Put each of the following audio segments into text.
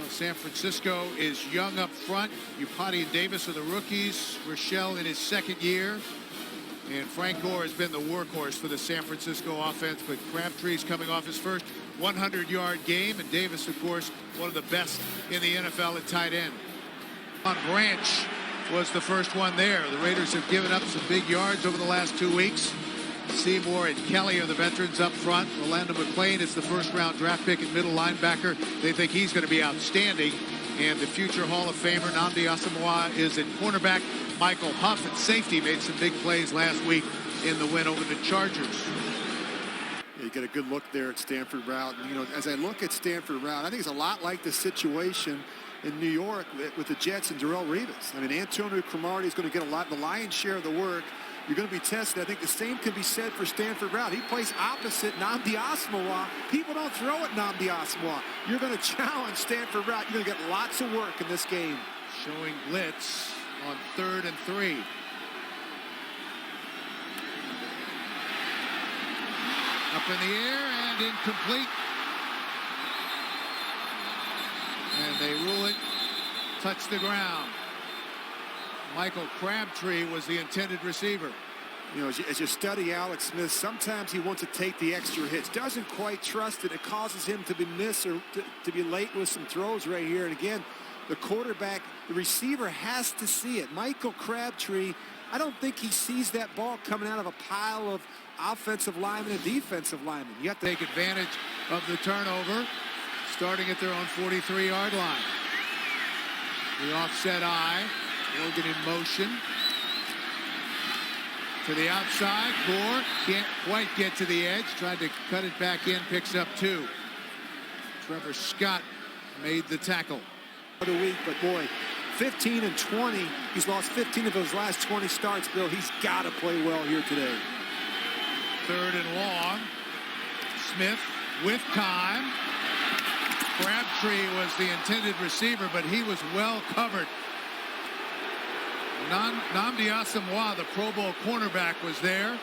Well, San Francisco is young up front. Upati and Davis are the rookies. Rochelle in his second year. And Frank Gore has been the workhorse for the San Francisco offense. But Crabtree's coming off his first 100-yard game. And Davis, of course, one of the best in the NFL at tight end. Branch was the first one there. The Raiders have given up some big yards over the last 2 weeks. Seymour and Kelly are the veterans up front. Orlando McClain is the first-round draft pick at middle linebacker. They think he's going to be outstanding. And the future Hall of Famer Nnamdi Asomugha is at cornerback. Michael Huff at safety made some big plays last week in the win over the Chargers. Yeah, you get a good look there at Stanford route. And, you know, as I look at Stanford route, I think it's a lot like the situation in New York with the Jets and Darrelle Revis. I mean, Antonio Cromartie is going to get the lion's share of the work. You're going to be tested. I think the same can be said for Stanford route. He plays opposite Nnamdi Asomugha. People don't throw at Nnamdi Asomugha. You're going to challenge Stanford route. You're going to get lots of work in this game. Showing blitz on 3rd and 3. Up in the air and incomplete. And they rule it. Touch the ground. Michael Crabtree was the intended receiver. You know, as you study Alex Smith, sometimes he wants to take the extra hits. Doesn't quite trust it. It causes him to be missed or to be late with some throws right here. And again, the quarterback, the receiver has to see it. Michael Crabtree, I don't think he sees that ball coming out of a pile of offensive linemen and defensive linemen. You have to take advantage of the turnover, starting at their own 43-yard line. The offset eye. Morgan in motion. To the outside. Gore can't quite get to the edge. Tried to cut it back in. Picks up 2. Trevor Scott made the tackle. The week, but boy, 15 and 20. He's lost 15 of his last 20 starts, Bill. He's got to play well here today. 3rd and long. Smith with time. Crabtree was the intended receiver, but he was well covered. Nnamdi Asomugha, the Pro Bowl cornerback, was there,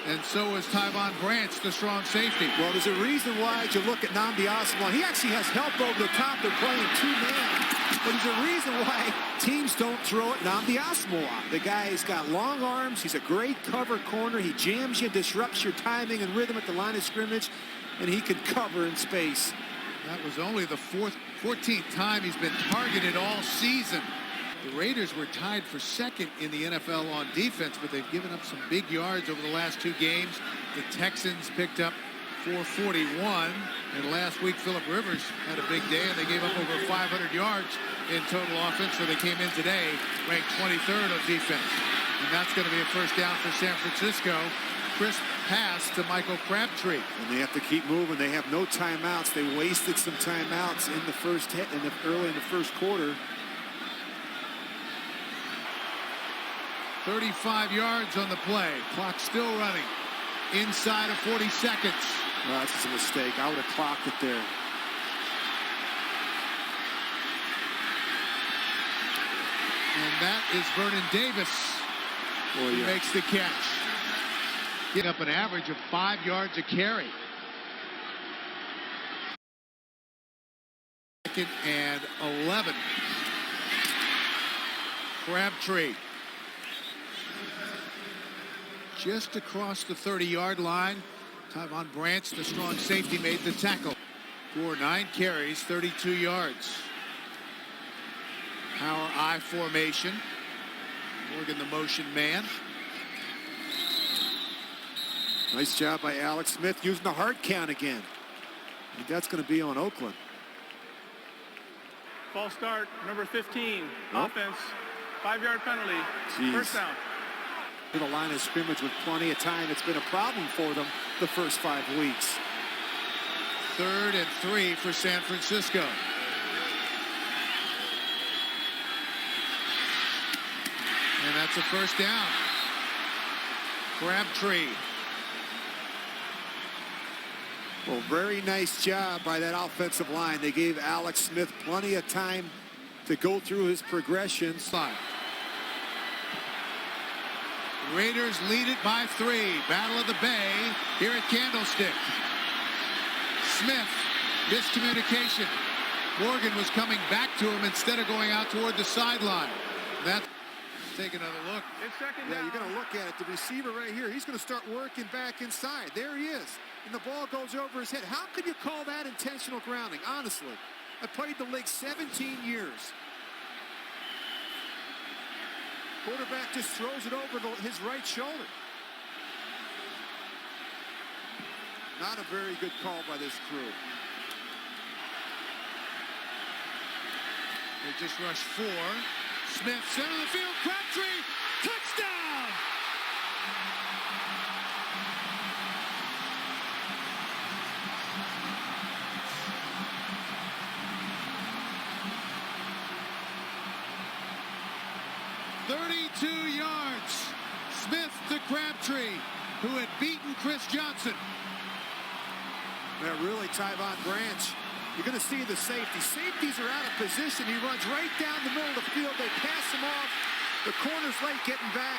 and so was Tyvon Branch, the strong safety. Well, there's a reason why, as you look at Nnamdi Asomugha, he actually has help over the top. They're playing 2-man, but there's a reason why teams don't throw at Nnamdi Asomugha. The guy's got long arms. He's a great cover corner. He jams you, disrupts your timing and rhythm at the line of scrimmage, and he can cover in space. That was only the 14th time he's been targeted all season. The Raiders were tied for 2nd in the NFL on defense, but they've given up some big yards over the last 2 games. The Texans picked up 441, and last week Phillip Rivers had a big day, and they gave up over 500 yards in total offense, so they came in today ranked 23rd on defense. And that's going to be a first down for San Francisco. Crisp pass to Michael Crabtree. And they have to keep moving. They have no timeouts. They wasted some timeouts in the early in the first quarter. 35 yards on the play. Clock still running. Inside of 40 seconds. Well, that's just a mistake. I would have clocked it there. And that is Vernon Davis who makes the catch. Getting up an average of 5 yards a carry. 2nd and 11. Crabtree. Just across the 30-yard line. Tyvon Branch, the strong safety, made the tackle. Gore 9 carries, 32 yards. Power I formation. Morgan the motion man. Nice job by Alex Smith using the hard count again. I think that's going to be on Oakland. False start, number 15. Offense, 5-yard penalty. Jeez. First down. To the line of scrimmage with plenty of time. It's been a problem for them the first 5 weeks. 3rd and 3 for San Francisco. And that's a first down. Crabtree. Well, very nice job by that offensive line. They gave Alex Smith plenty of time to go through his progressions. Raiders lead it by 3. Battle of the Bay here at Candlestick. Smith, miscommunication. Morgan was coming back to him instead of going out toward the sideline. That's take another look. It's second Yeah, down. you're going to look at it. The receiver right here, he's going to start working back inside. There he is. And the ball goes over his head. How could you call that intentional grounding? Honestly, I played the league 17 years. Quarterback just throws it over his right shoulder. Not a very good call by this crew. They just rushed 4. Smith, center of the field, Crabtree, touchdown! "32 yards. Smith to Crabtree, who had beaten Chris Johnson. Yeah, really, Tyvon Branch. You're going to see the safety. Safeties are out of position. He runs right down the middle of the field. They pass him off. The corner's late getting back.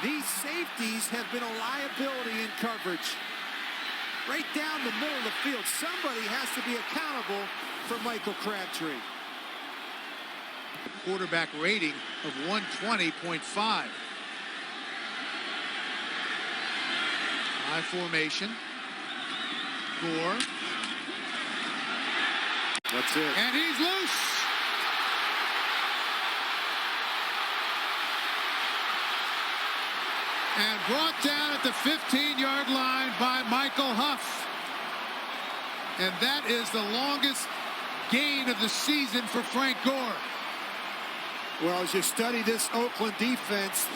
These safeties have been a liability in coverage. Right down the middle of the field. Somebody has to be accountable for Michael Crabtree. Quarterback rating of 120.5. High formation. Gore. That's it. And he's loose. And brought down at the 15-yard line by Michael Huff. And that is the longest gain of the season for Frank Gore. Well, as you study this Oakland defense,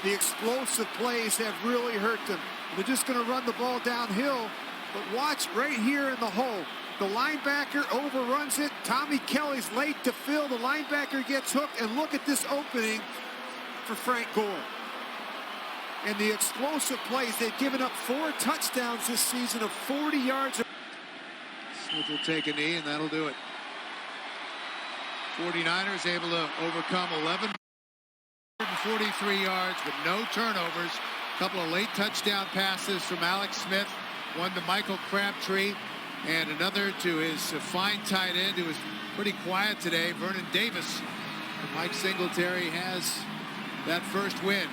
the explosive plays have really hurt them. They're just going to run the ball downhill. But watch right here in the hole. The linebacker overruns it. Tommy Kelly's late to fill. The linebacker gets hooked. And look at this opening for Frank Gore. And the explosive plays. They've given up 4 touchdowns this season of 40 yards. Smith will take a knee, and that'll do it. 49ers able to overcome 1,143 yards, but no turnovers. A couple of late touchdown passes from Alex Smith. One to Michael Crabtree, and another to his fine tight end, who was pretty quiet today, Vernon Davis. And Mike Singletary has that first win.